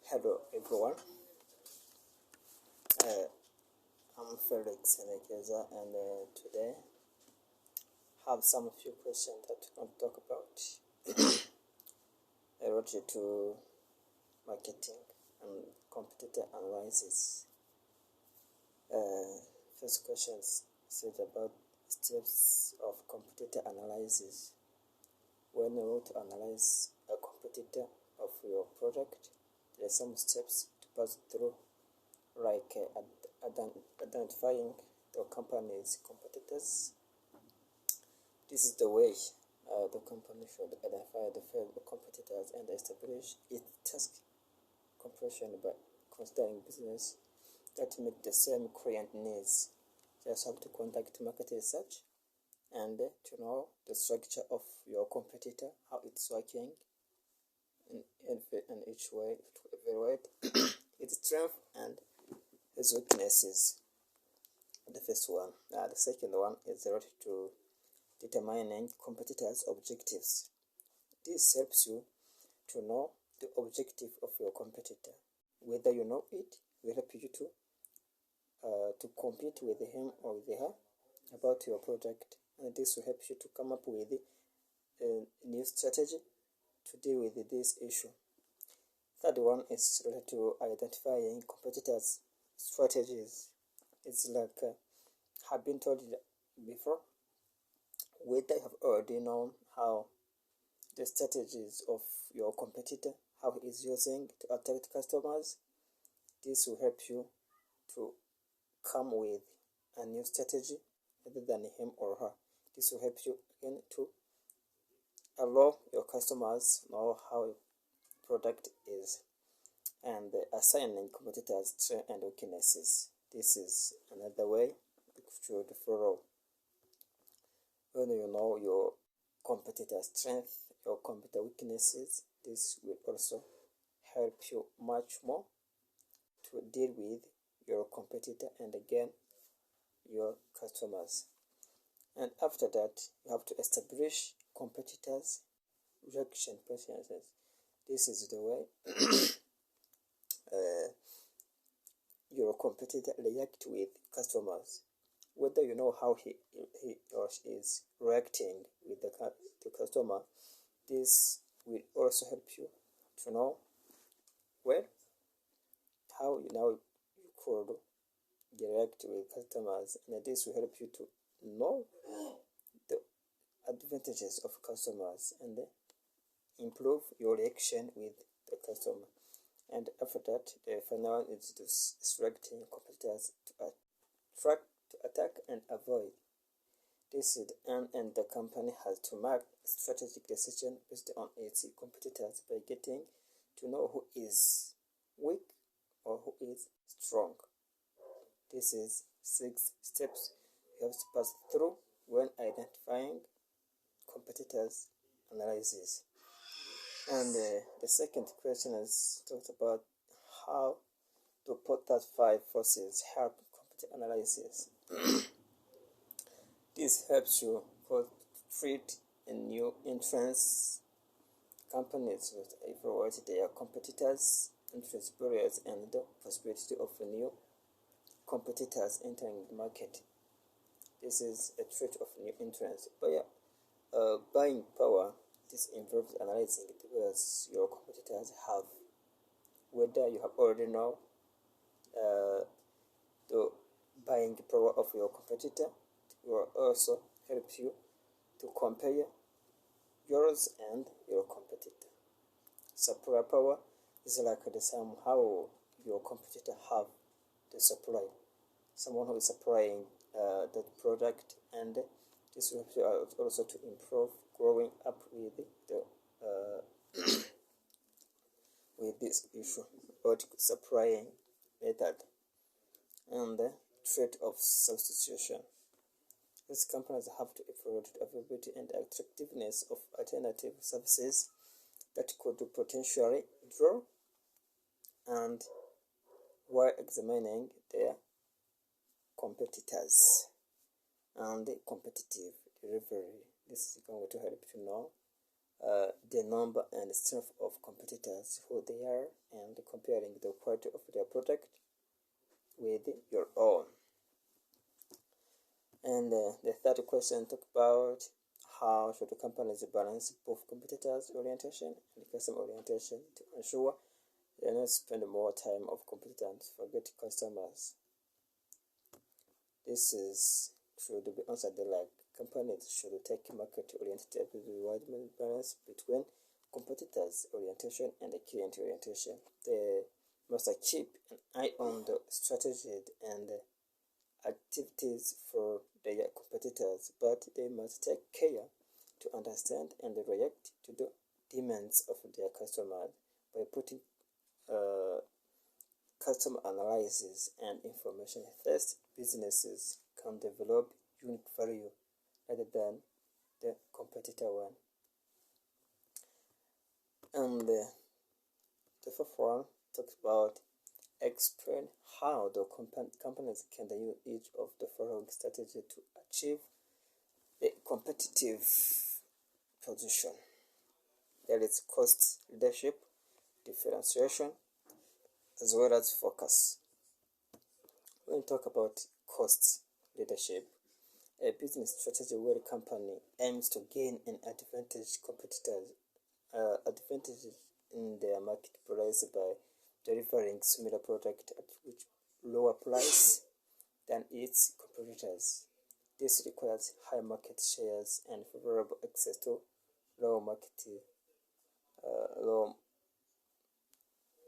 Hello everyone, I'm Felix Senekeza, and today have some few questions that we can talk about related to marketing and competitor analysis. First question is about steps of competitor analysis. When you want to analyze a competitor of your product, there are some steps to pass through, like identifying the company's competitors. This is the way the company should identify the competitors and establish its task compression by considering business that meet the same client needs. Just have to conduct market research and to know the structure of your competitor, how it's working in each way to evaluate its strength and its weaknesses. The first one. The second one is related to determining competitors' objectives. This helps you to know the objective of your competitor. Whether you know it will help you to compete with him or with her about your product, and this will help you to come up with a new strategy to deal with this issue. Third one is related to identifying competitors' strategies. It's like have been told before, whether you have already known how the strategies of your competitor, how he is using to attract customers. This will help you to come with a new strategy other than him or her. This will help you again to allow your customers know how your product is, and assigning competitors' strengths and weaknesses. This is another way you should follow. When you know your competitor's strength, your competitor weaknesses, this will also help you much more to deal with your competitor and again your customers. And after that, you have to establish competitors' reaction preferences. This is the way your competitor react with customers. Whether you know how he or she is reacting with the customer, this will also help you to know how you could react with customers, and this will help you to know the advantages of customers and improve your reaction with the customer. And after that, the final one is to selecting competitors to attract, to attack and avoid. This is and the company has to make strategic decision based on its competitors by getting to know who is weak or who is strong. This is 6 steps you have to pass through when identifying competitors' analysis. And the second question is talked about how to put that 5 forces help competitor analysis. This helps you to treat a new entrance companies with evaluate their competitors, entrance barriers, and the possibility of new competitors entering the market. This is a trait of new entrants. Buying power. This involves analyzing the ways your competitors have. Whether you have already know the buying power of your competitor, it will also help you to compare yours and your competitor. Supply power is like the same how your competitor have the supply. Someone who is supplying that product, and this will help you also to improve growing up with the with this issue about supplying method and the threat of substitution. These companies have to evaluate the availability and attractiveness of alternative services that could potentially draw, and while examining their competitors and the competitive delivery. This is going to help you know the number and strength of competitors, who they are, and comparing the quality of their product with your own. And the third question talk about how should companies balance both competitors orientation and customer orientation to ensure they not spend more time of competitors forget customers. This is should be answered like companies should take market-oriented balance between competitors orientation and the client orientation. They must keep an eye on the strategy and activities for their competitors, but they must take care to understand and react to the demands of their customers by putting customer analysis and information first. Businesses can develop unique value rather than the competitor one. And the fourth one talks about explain how the companies can use each of the following strategy to achieve a competitive position. There is cost leadership, differentiation, as well as focus. When we talk about cost leadership, a business strategy where a company aims to gain an advantage in their marketplace by delivering similar product at which lower price than its competitors. This requires high market shares and favorable access to raw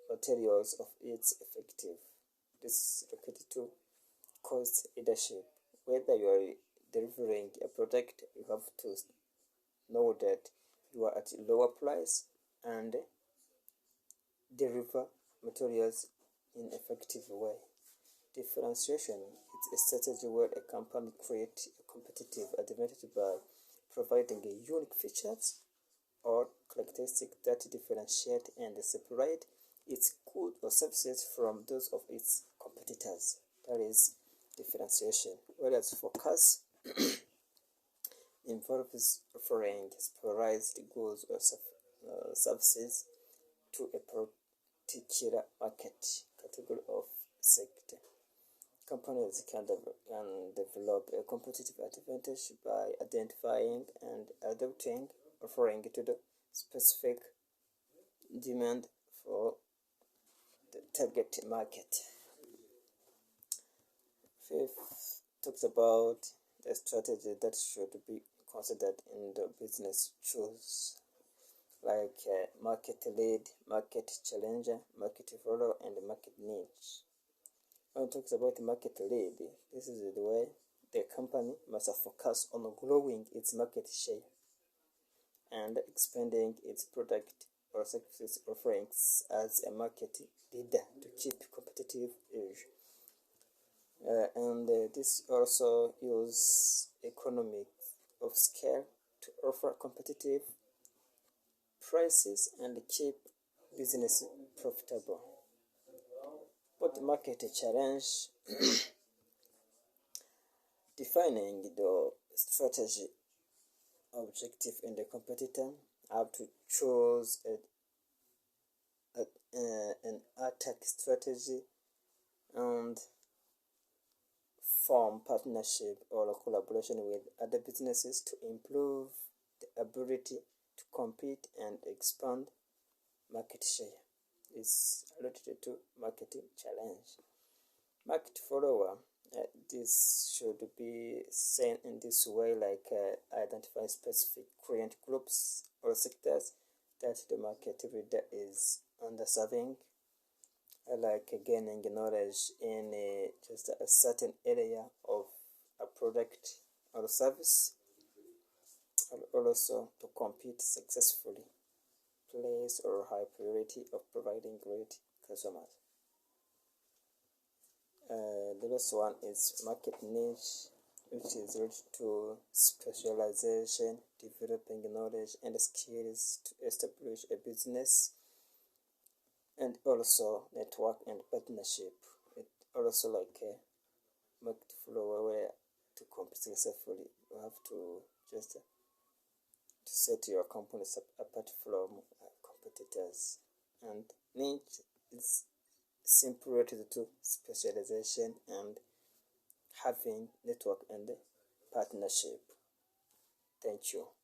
materials of its effective. This is related to cost leadership. Whether you are delivering a product, you have to know that you are at a lower price and deliver materials in effective way. Differentiation is a strategy where a company creates a competitive advantage by providing a unique features or characteristics that differentiate and separate its goods or services from those of its competitors. That is differentiation. Whereas focus involves offering specialized goods or services to a particular market category of sector. Companies can develop a competitive advantage by identifying and adapting offering to the specific demand for the target market. Fifth talks about the strategy that should be considered in the business choice, like market lead, market challenger, market follower, and market niche. When it talks about market lead, this is the way the company must focus on growing its market share and expanding its product or service offerings as a market leader to keep competitive edge. This also use economics of scale to offer competitive prices and keep business profitable. But market challenge defining the strategy, objective, and the competitor have to choose an attack strategy and form partnership or collaboration with other businesses to improve the ability to compete and expand market share. Is related to marketing challenge. Market follower, this should be seen in this way, like identify specific client groups or sectors that the market leader is underserving, like gaining knowledge in just a certain area of a product or service, and also to compete successfully, place or high priority of providing great customers. The last one is market niche, which is related to specialization, developing knowledge and skills to establish a business, and also network and partnership. It also like a market flow where to compete successfully you have to just to set your company apart from competitors. And niche is simply related to specialization and having network and partnership. Thank you.